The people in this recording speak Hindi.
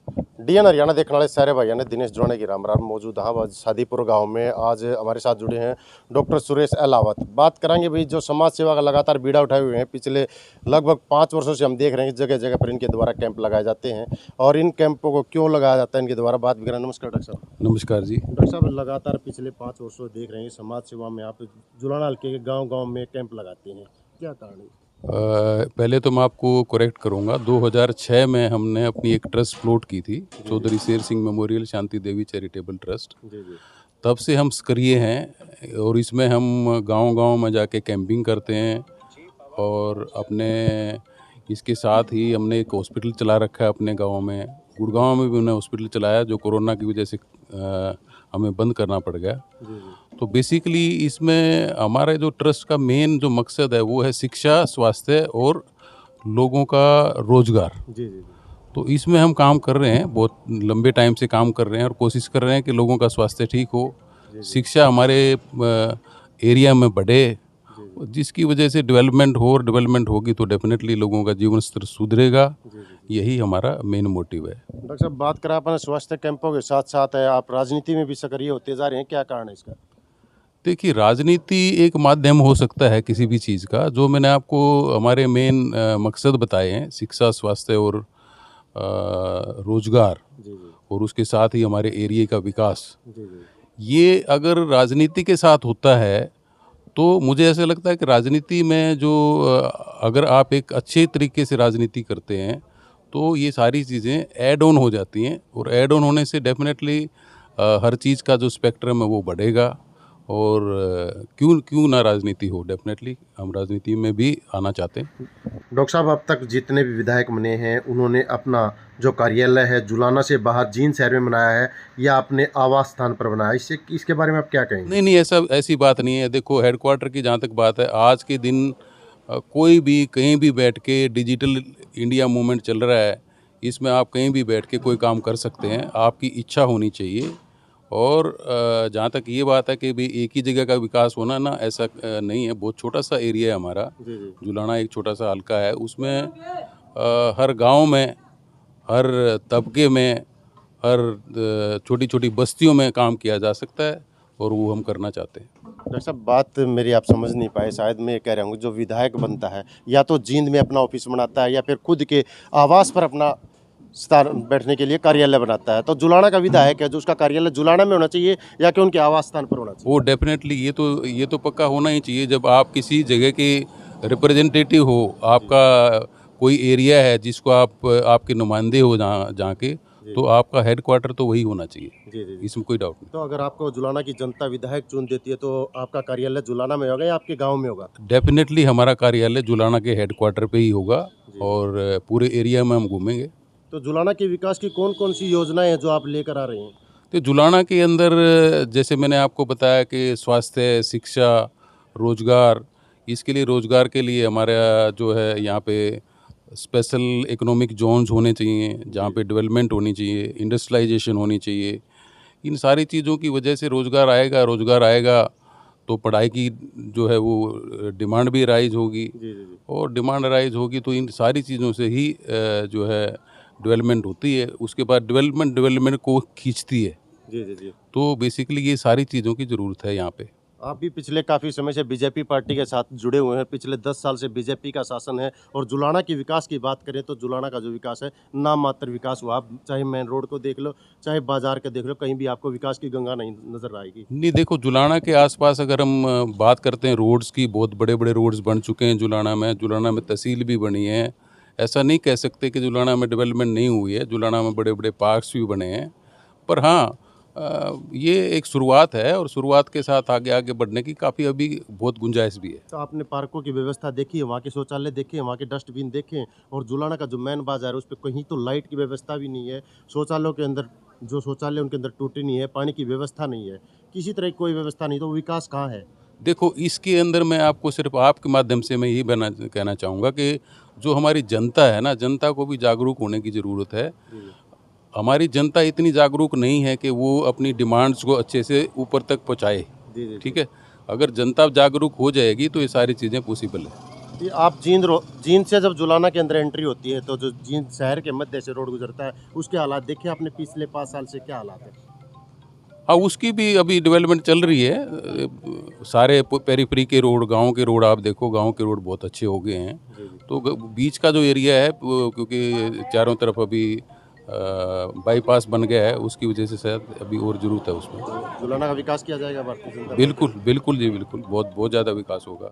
डीएन हरियाणा देखने वाले सारे भाइयों ने दिनेश जोड़े की राम राम मौजूद हाँ शादीपुर गांव में आज हमारे साथ जुड़े हैं डॉक्टर सुरेश अहलावत। बात करेंगे भाई जो समाज सेवा का लगातार बीड़ा उठाए हुए हैं पिछले लगभग 5 वर्षों से हम देख रहे हैं कि जगह जगह पर इनके द्वारा कैंप लगाए जाते हैं और इन कैंपों को क्यों लगाया जाता है इनके द्वारा बात भी करें। नमस्कार डॉक्टर साहब। नमस्कार जी। डॉक्टर साहब लगातार पिछले 5 वर्षों से देख रहे हैं समाज सेवा में आप जुलाना हल्के के गाँव में कैंप लगाते हैं, क्या कारण है? पहले तो मैं आपको करेक्ट करूंगा, 2006 में हमने अपनी एक ट्रस्ट फ्लोट की थी, Chaudhary Sher Singh memorial Shanti Devi charitable trust. तब से हम सक्रिय हैं और इसमें हम गांव-गांव में जाके कैंपिंग करते हैं और अपने इसके साथ ही हमने एक हॉस्पिटल चला रखा है अपने गांव में। गुड़गांव में भी हमने हॉस्पिटल चलाया जो कोरोना की वजह से हमें बंद करना पड़ गया। तो बेसिकली इसमें हमारे जो ट्रस्ट का मेन जो मकसद है वो है शिक्षा, स्वास्थ्य और लोगों का रोजगार। तो इसमें हम काम कर रहे हैं, बहुत लंबे टाइम से काम कर रहे हैं और कोशिश कर रहे हैं कि लोगों का स्वास्थ्य ठीक हो, शिक्षा हमारे एरिया में बढ़े, जिसकी वजह से डेवलपमेंट हो और डेवलपमेंट होगी तो डेफिनेटली लोगों का जीवन स्तर सुधरेगा। यही हमारा मेन मोटिव है। डॉक्टर साहब बात करें अपने स्वास्थ्य कैंपों के साथ साथ आप राजनीति में भी सक्रिय होते जा रहे हैं, क्या कारण है इसका? देखिए, राजनीति एक माध्यम हो सकता है किसी भी चीज़ का। जो मैंने आपको हमारे मेन मकसद बताए हैं, शिक्षा, स्वास्थ्य और रोजगार, और उसके साथ ही हमारे एरिया का विकास, ये अगर राजनीति के साथ होता है तो मुझे ऐसा लगता है कि राजनीति में जो अगर आप एक अच्छे तरीके से राजनीति करते हैं तो ये सारी चीज़ें ऐड ऑन हो जाती हैं और ऐड ऑन होने से डेफिनेटली हर चीज़ का जो स्पेक्ट्रम है वो बढ़ेगा। और क्यों ना राजनीति हो, डेफिनेटली हम राजनीति में भी आना चाहते हैं। डॉक्टर साहब अब तक जितने भी विधायक बने हैं उन्होंने अपना जो कार्यालय है जुलाना से बाहर जींद शहर में बनाया है या अपने आवास स्थान पर बनाया, इसके बारे में आप क्या कहेंगे? नहीं, ऐसी बात नहीं है। देखो, हेडक्वार्टर की जहाँ तक बात है, आज के दिन कोई भी कहीं भी बैठ के डिजिटल इंडिया मूवमेंट चल रहा है, इसमें आप कहीं भी बैठ के कोई काम कर सकते हैं, आपकी इच्छा होनी चाहिए। और जहाँ तक ये बात है कि भी एक ही जगह का विकास होना ना, ऐसा नहीं है। बहुत छोटा सा एरिया है हमारा, जुलाना एक छोटा सा हल्का है, उसमें हर गांव में, हर तबके में, हर छोटी छोटी बस्तियों में काम किया जा सकता है और वो हम करना चाहते हैं। डॉक्टर साहब बात मेरी आप समझ नहीं पाए, शायद मैं ये कह रहा हूँ जो विधायक बनता है या तो जींद में अपना ऑफिस बनाता है या फिर खुद के आवास पर अपना स्थान बैठने के लिए कार्यालय बनाता है, तो जुलाना का विधायक है जो उसका कार्यालय जुलाना में होना चाहिए या कि उनके आवास स्थान पर होना चाहिए? वो डेफिनेटली ये तो पक्का होना ही चाहिए। जब आप किसी जगह के रिप्रेजेंटेटिव हो, आपका कोई एरिया है जिसको आप आपके नुमाइंदे हो जहाँ के, तो आपका हेडक्वार्टर तो वही होना चाहिए। इसमें कोई डाउट नहीं। तो अगर आपको जुलाना की जनता विधायक चुन देती है तो आपका कार्यालय जुलाना में होगा या आपके गाँव में होगा? डेफिनेटली हमारा कार्यालय जुलाना के हेडक्वार्टर पे ही होगा और पूरे एरिया में हम घूमेंगे। तो जुलाना के विकास की कौन कौन सी योजनाएं हैं जो आप लेकर आ रहे हैं? तो जुलाना के अंदर जैसे मैंने आपको बताया कि स्वास्थ्य, शिक्षा, रोजगार, इसके लिए रोजगार के लिए हमारा जो है यहाँ पे स्पेशल इकोनॉमिक जोन्स होने चाहिए, जहाँ पे डेवलपमेंट होनी चाहिए, इंडस्ट्रियलाइजेशन होनी चाहिए। इन सारी चीज़ों की वजह से रोजगार आएगा तो पढ़ाई की जो है वो डिमांड भी राइज होगी और डिमांड राइज होगी तो इन सारी चीज़ों से ही जो है डेवलपमेंट होती है। उसके बाद डेवलपमेंट को खींचती है। तो बेसिकली ये सारी चीज़ों की ज़रूरत है यहाँ पे। आप भी पिछले काफ़ी समय से बीजेपी पार्टी के साथ जुड़े हुए हैं, पिछले 10 साल से बीजेपी का शासन है और जुलाना की विकास की बात करें तो जुलाना का जो विकास है नाम मात्र विकास हुआ। आप चाहे मेन रोड को देख लो, चाहे बाजार के देख लो, कहीं भी आपको विकास की गंगा नहीं नजर आएगी। नहीं, देखो, जुलाना के आसपास अगर हम बात करते हैं रोड्स की, बहुत बड़े बड़े रोड्स बन चुके हैं जुलाना में तहसील भी बनी है। ऐसा नहीं कह सकते कि जुलाना में डेवलपमेंट नहीं हुई है, जुलाना में बड़े बड़े पार्क्स भी बने हैं। पर हाँ, ये एक शुरुआत है और शुरुआत के साथ आगे आगे बढ़ने की काफ़ी अभी बहुत गुंजाइश भी है। तो आपने पार्कों की व्यवस्था देखी है, वहाँ के शौचालय देखे, वहाँ के डस्टबिन देखे, और जुलाना का जो मेन बाजार है उस पर कहीं तो लाइट की व्यवस्था भी नहीं है, शौचालयों के अंदर जो शौचालय उनके अंदर टूटे नहीं है, पानी की व्यवस्था नहीं है, किसी तरह की कोई व्यवस्था नहीं, तो विकास कहाँ है? देखो, इसके अंदर मैं आपको सिर्फ आपके माध्यम से मैं यही कहना चाहूँगा कि जो हमारी जनता है ना, जनता को भी जागरूक होने की ज़रूरत है। हमारी जनता इतनी जागरूक नहीं है कि वो अपनी डिमांड्स को अच्छे से ऊपर तक पहुँचाए। ठीक है, अगर जनता जागरूक हो जाएगी तो ये सारी चीज़ें पॉसिबल है। ये आप जींद से जब जुलाना के अंदर एंट्री होती है तो जो जींद शहर के मध्य से रोड गुजरता है उसके हालात देखिए आपने पिछले 5 साल से क्या हालात है। हाँ, उसकी भी अभी डेवलपमेंट चल रही है। सारे पेरीफेरी के रोड, गांव के रोड आप देखो, गांव के रोड बहुत अच्छे हो गए हैं। तो बीच का जो एरिया है क्योंकि चारों तरफ अभी बाईपास बन गया है, उसकी वजह से शायद अभी और ज़रूरत है उसमें। जुलाना का विकास किया जाएगा भारतीय जनता पार्टी। बिल्कुल बिल्कुल जी, बिल्कुल बहुत बहुत ज़्यादा विकास होगा।